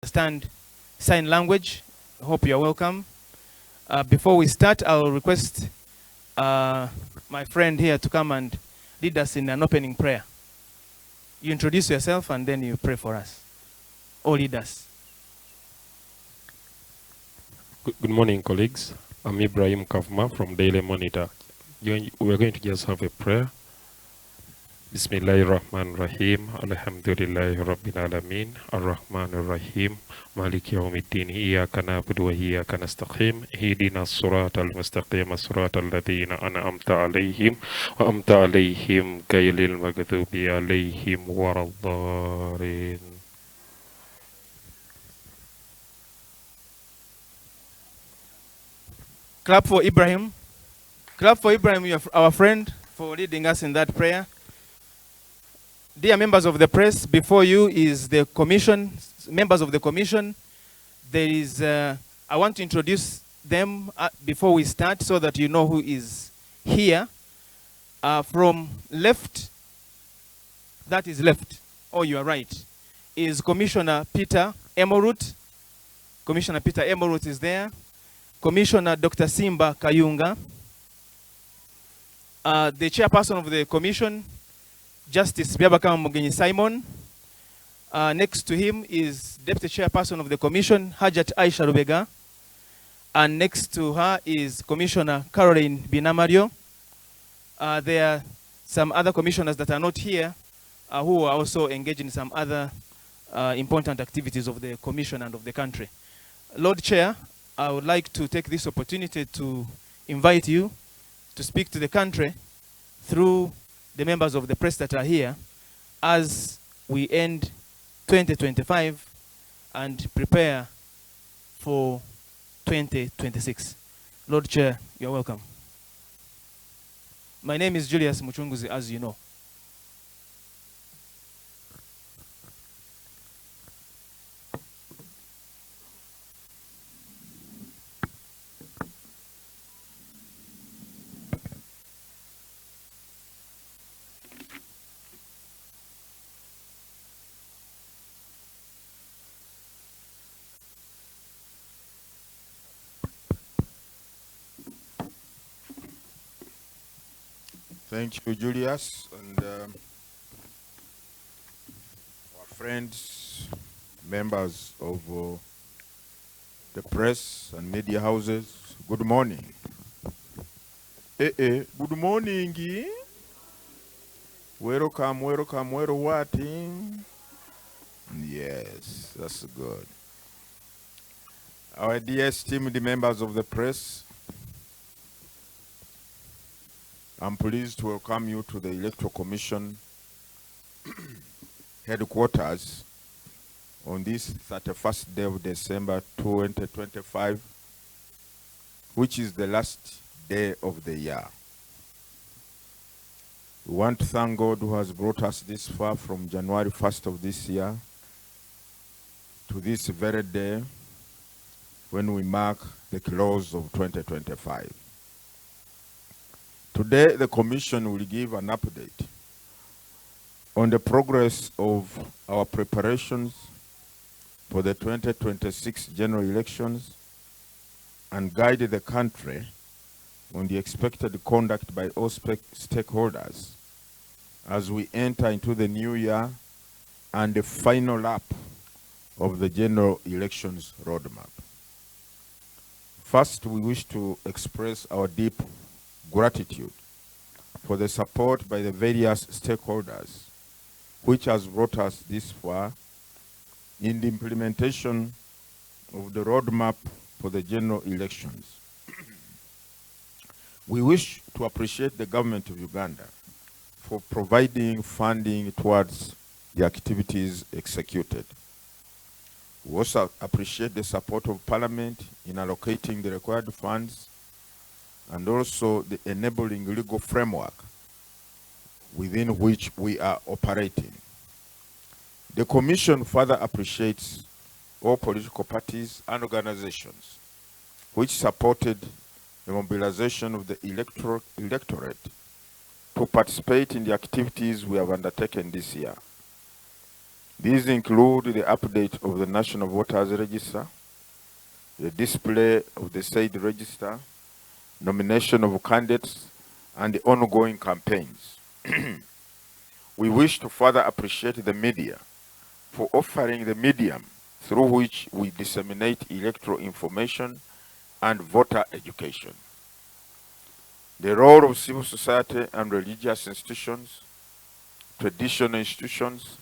understand sign language. Hope you're welcome. Before we start, I'll request my friend here to come and lead us in an opening prayer. You introduce yourself and then you pray for us. Or lead us. Good morning, colleagues. I'm Bireete'S from Daily Monitor. We're going to just have a prayer. Bismillahirrahmanirrahim. Alhamdulillahi Rabbil Alameen. Ar-Rahmanir-Rahim. Maliki Yawmiddin. Iyyaka na'budu wa iyyaka nasta'in. Ihdinas siratal mustaqim. Siratal ladzina an'amta 'alaihim wa amta 'alaihim ghayril maghdubi 'alaihim waladdallin. Clap for Ibrahim. Clap for Ibrahim, our friend, for leading us in that prayer. Dear members of the press, before you is the commission, members of the commission. There is, I want to introduce them before we start so that you know who is here. From left, that is left, or you are right, is Commissioner Peter Emorut. Commissioner Peter Emorut is there. Commissioner Dr. Simba Kayunga. The chairperson of the commission, Justice Byabakama'S Simon. Next to him is Deputy Chairperson of the Commission, Hajat Aisha Rubega. And next to her is Commissioner Caroline Binamario. There are some other commissioners that are not here who are also engaged in some other important activities of the Commission and of the country. Lord Chair, I would like to take this opportunity to invite you to speak to the country through the members of the press that are here as we end 2025 and prepare for 2026. Lord Chair, you're welcome. My name is Julius Muchunguzi, as you know. Thank you, Julius, and our friends, members of the press and media houses. Good morning. Good morning. Welcome, welcome, what? Yes, that's good. Our dear esteemed members of the press, I'm pleased to welcome you to the Electoral Commission headquarters on this 31st day of December 2025, which is the last day of the year. We want to thank God who has brought us this far from January 1st of this year to this very day when we mark the close of 2025. Today, the Commission will give an update on the progress of our preparations for the 2026 general elections and guide the country on the expected conduct by all stakeholders as we enter into the new year and the final lap of the general elections roadmap. First, we wish to express our deep gratitude for the support by the various stakeholders which has brought us this far in the implementation of the roadmap for the general elections. We wish to appreciate the government of Uganda for providing funding towards the activities executed. We also appreciate the support of Parliament in allocating the required funds and also the enabling legal framework within which we are operating. The Commission further appreciates all political parties and organizations which supported the mobilization of the electorate to participate in the activities we have undertaken this year. These include the update of the National Voters Register, the display of the said register, nomination of candidates, and the ongoing campaigns. We wish to further appreciate the media for offering the medium through which we disseminate electoral information and voter education. The role of civil society and religious institutions, traditional institutions,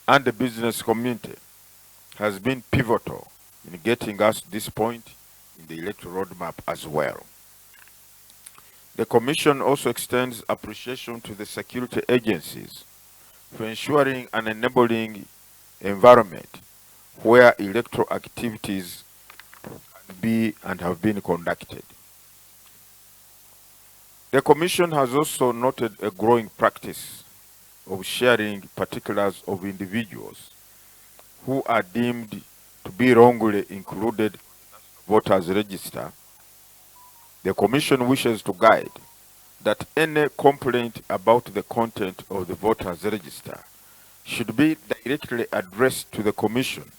and the business community has been pivotal in getting us to this point in the electoral roadmap as well. The Commission also extends appreciation to the security agencies for ensuring an enabling environment where electoral activities can be and have been conducted. The Commission has also noted a growing practice of sharing particulars of individuals who are deemed to be wrongly included in the voters register. The Commission wishes to guide that any complaint about the content of the voters register should be directly addressed to the Commission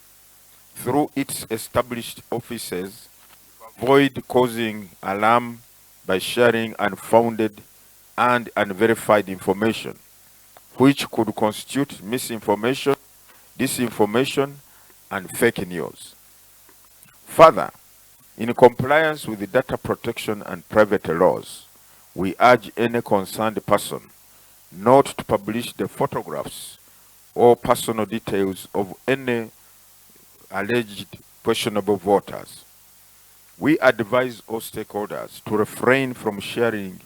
through its established offices to avoid causing alarm by sharing unfounded and unverified information, which could constitute misinformation, disinformation, and fake news. Further, in compliance with the data protection and privacy laws, we urge any concerned person not to publish the photographs or personal details of any alleged questionable voters. We advise all stakeholders to refrain from sharing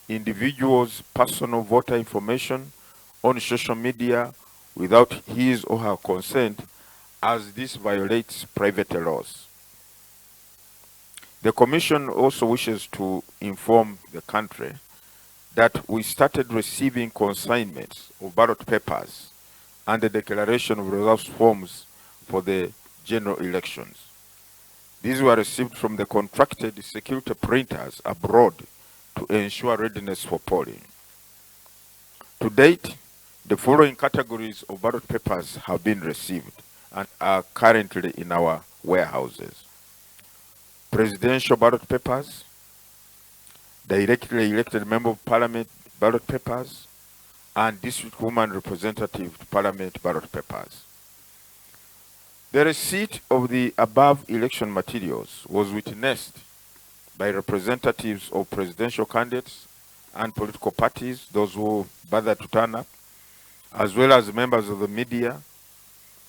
individuals' personal voter information on social media without his or her consent, as this violates private laws. The Commission also wishes to inform the country that we started receiving consignments of ballot papers and the declaration of results forms for the general elections. These were received from the contracted security printers abroad to ensure readiness for polling. To date, the following categories of ballot papers have been received and are currently in our warehouses: presidential ballot papers, directly elected member of parliament ballot papers, and district woman representative to parliament ballot papers. The receipt of the above election materials was witnessed by representatives of presidential candidates and political parties, those who bothered to turn up, as well as members of the media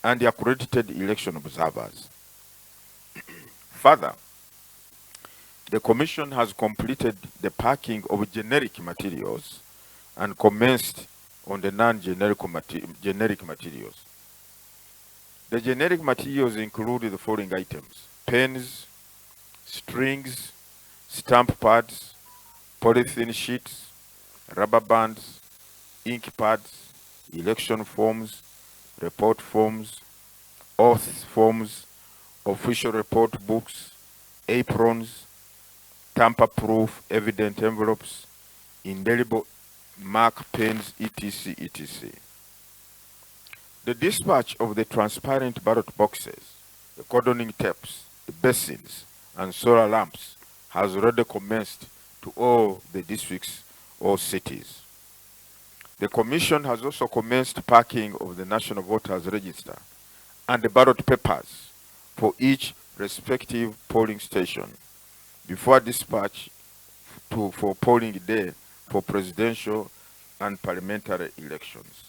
and the accredited election observers. Further, the Commission has completed the packing of generic materials and commenced on the non-generic materials. The generic materials include the following items: pens, strings, stamp pads, polythene sheets, rubber bands, ink pads, election forms, report forms, oath forms, official report books, aprons, tamper-proof evident envelopes, indelible mark pens, etc., etc. The dispatch of the transparent ballot boxes, the cordoning tapes, the basins, and solar lamps has already commenced to all the districts or cities. The Commission has also commenced packing of the National Voters Register and the ballot papers for each respective polling station before dispatch for polling day for presidential and parliamentary elections.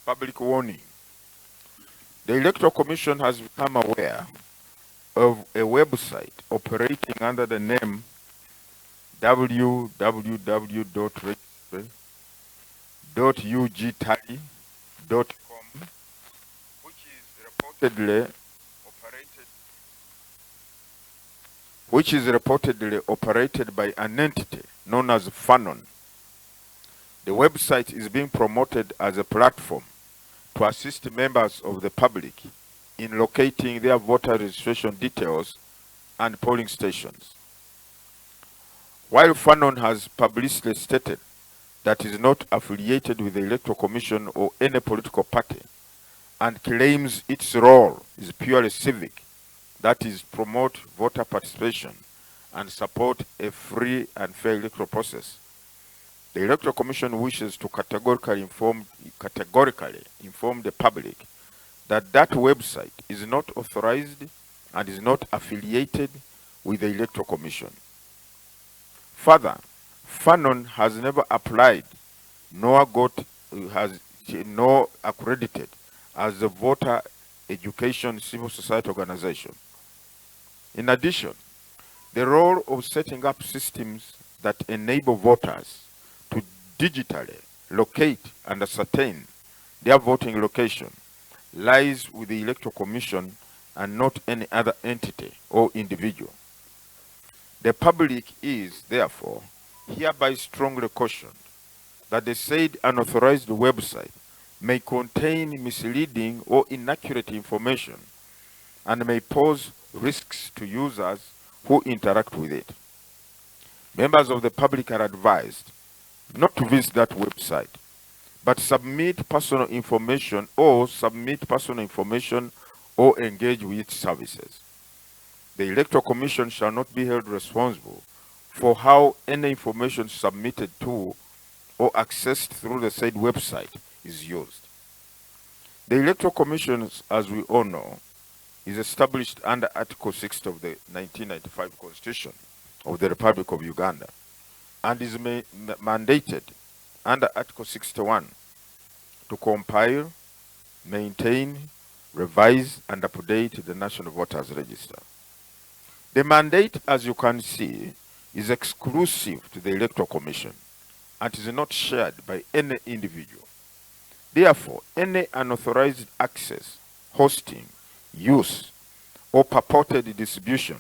Public warning. The Electoral Commission has become aware of a website operating under the name www.registry.ugtally.com, which is reportedly operated by an entity known as Fanon. The website is being promoted as a platform to assist members of the public in locating their voter registration details and polling stations. While Fanon has publicly stated that it is not affiliated with the Electoral Commission or any political party, and claims its role is purely civic, that is, promote voter participation and support a free and fair electoral process, the Electoral Commission wishes to categorically inform the public that that website is not authorized and is not affiliated with the Electoral Commission. Further, Fanon has never applied nor accredited as a voter education civil society organization. In addition, the role of setting up systems that enable voters to digitally locate and ascertain their voting location lies with the Electoral Commission and not any other entity or individual. The public is, therefore, hereby strongly cautioned that the said unauthorized website may contain misleading or inaccurate information and may pose risks to users who interact with it. Members of the public are advised not to visit that website, but submit personal information or engage with its services. The Electoral Commission shall not be held responsible for how any information submitted to or accessed through the said website is used. The Electoral Commission, as we all know, is established under Article 6 of the 1995 Constitution of the Republic of Uganda and is mandated under Article 61 to compile, maintain, revise, and update the National Voters Register. The mandate, as you can see, is exclusive to the Electoral Commission and is not shared by any individual. Therefore, any unauthorized access, hosting, use, or purported distribution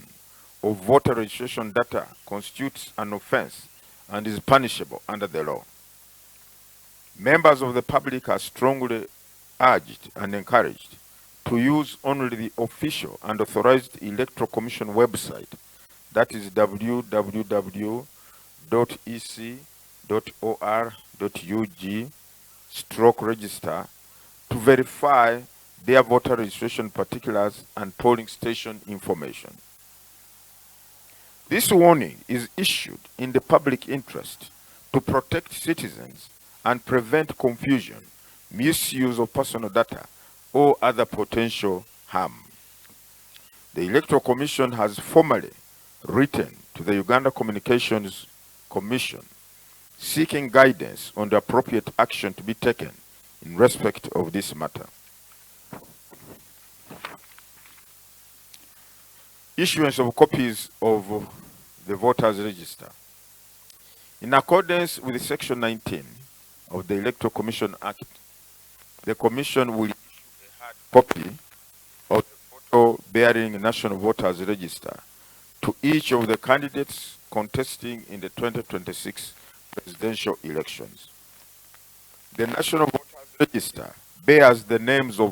of voter registration data constitutes an offense and is punishable under the law. Members of the public are strongly urged and encouraged to use only the official and authorized Electoral Commission website, that is www.ec.or.ug/register, to verify their voter registration particulars and polling station information. This warning is issued in the public interest to protect citizens and prevent confusion, misuse of personal data, or other potential harm. The Electoral Commission has formally written to the Uganda Communications Commission seeking guidance on the appropriate action to be taken in respect of this matter. Issuance of copies of the Voters Register. In accordance with Section 19 of the Electoral Commission Act, the Commission will issue a hard copy of the photo bearing National Voters Register to each of the candidates contesting in the 2026 presidential elections. The National Voters Register bears the names of